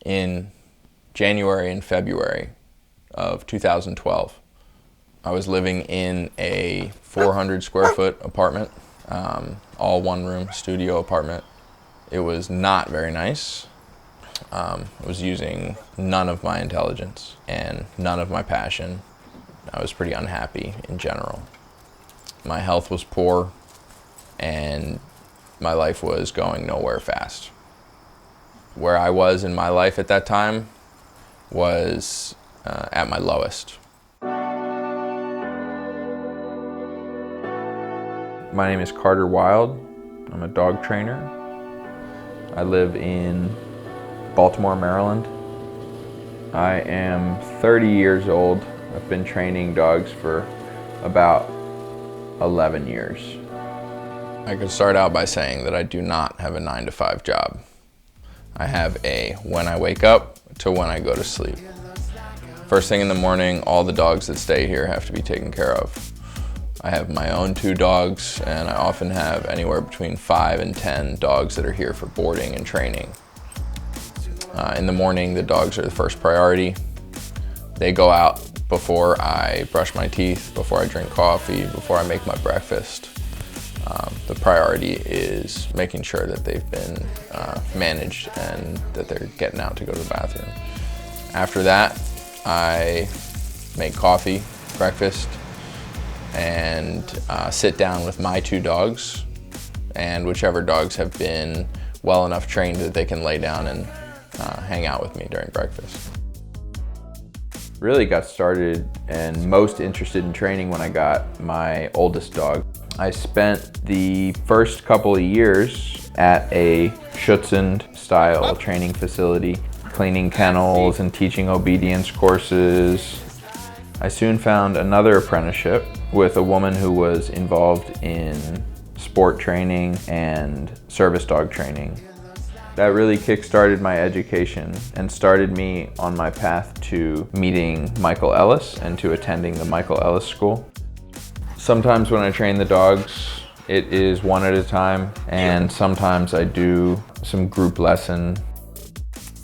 In January and February of 2012, I was living in a 400 square foot apartment, all one room studio apartment. It was not very nice. I was using none of my intelligence and none of my passion. I was pretty unhappy in general. My health was poor and my life was going nowhere fast. Where I was in my life at that time was at my lowest. My name is Carter Wilde. I'm a dog trainer. I live in Baltimore, Maryland. I am 30 years old. I've been training dogs for about 11 years. I could start out by saying that I do not have a 9-to-5 job. I have a when I wake up to when I go to sleep. First thing in the morning, all the dogs that stay here have to be taken care of. I have my own 2 dogs, and I often have anywhere between 5 and 10 dogs that are here for boarding and training. In the morning, the dogs are the first priority. They go out before I brush my teeth, before I drink coffee, before I make my breakfast. The priority is making sure that they've been managed and that they're getting out to go to the bathroom. After that, I make coffee, breakfast, and sit down with my 2 dogs, and whichever dogs have been well enough trained that they can lay down and hang out with me during breakfast. Really got started and most interested in training when I got my oldest dog. I spent the first couple of years at a Schutzhund style training facility, cleaning kennels and teaching obedience courses. I soon found another apprenticeship with a woman who was involved in sport training and service dog training. That really kick-started my education and started me on my path to meeting Michael Ellis and to attending the Michael Ellis School. Sometimes when I train the dogs, it is one at a time, and sometimes I do some group lesson.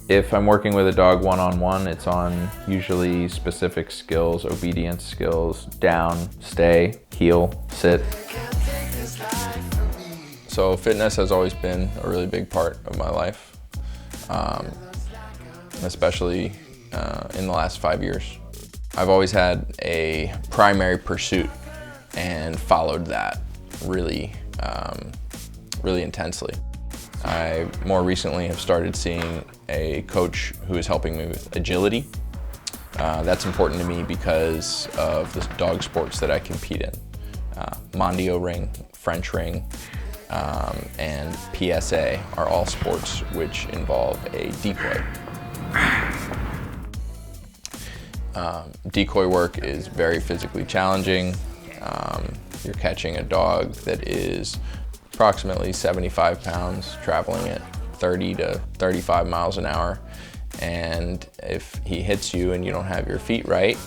If I'm working with a dog one-on-one, it's on usually specific skills, obedience skills, down, stay, heel, sit. So fitness has always been a really big part of my life, especially in the last 5 years. I've always had a primary pursuit and followed that really intensely. I more recently have started seeing a coach who is helping me with agility. That's important to me because of the dog sports that I compete in. Mondio ring, French ring, and PSA are all sports which involve a decoy. Decoy work is very physically challenging. You're catching a dog that is approximately 75 pounds, traveling at 30 to 35 miles an hour. And if he hits you and you don't have your feet right,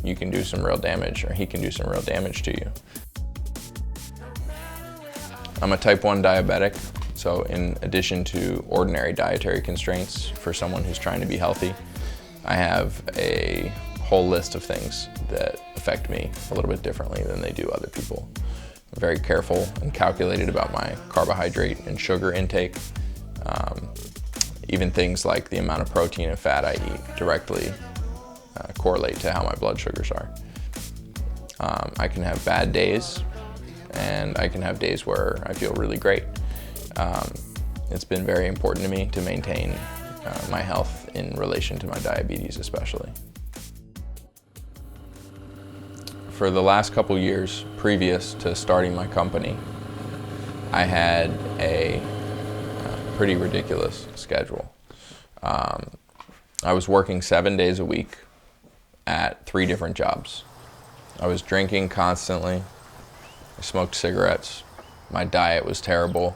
you can do some real damage, or he can do some real damage to you. I'm a type 1 diabetic, so in addition to ordinary dietary constraints for someone who's trying to be healthy, I have a whole list of things that affect me a little bit differently than they do other people. I'm very careful and calculated about my carbohydrate and sugar intake. Even things like the amount of protein and fat I eat directly correlate to how my blood sugars are. I can have bad days, and I can have days where I feel really great. It's been very important to me to maintain my health in relation to my diabetes especially. For the last couple years previous to starting my company, I had a pretty ridiculous schedule. I was working 7 days a week at 3 different jobs. I was drinking constantly. I smoked cigarettes. My diet was terrible.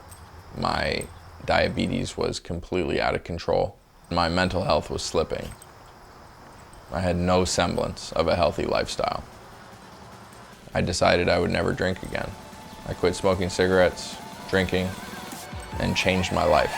My diabetes was completely out of control. My mental health was slipping. I had no semblance of a healthy lifestyle. I decided I would never drink again. I quit smoking cigarettes, drinking, and changed my life.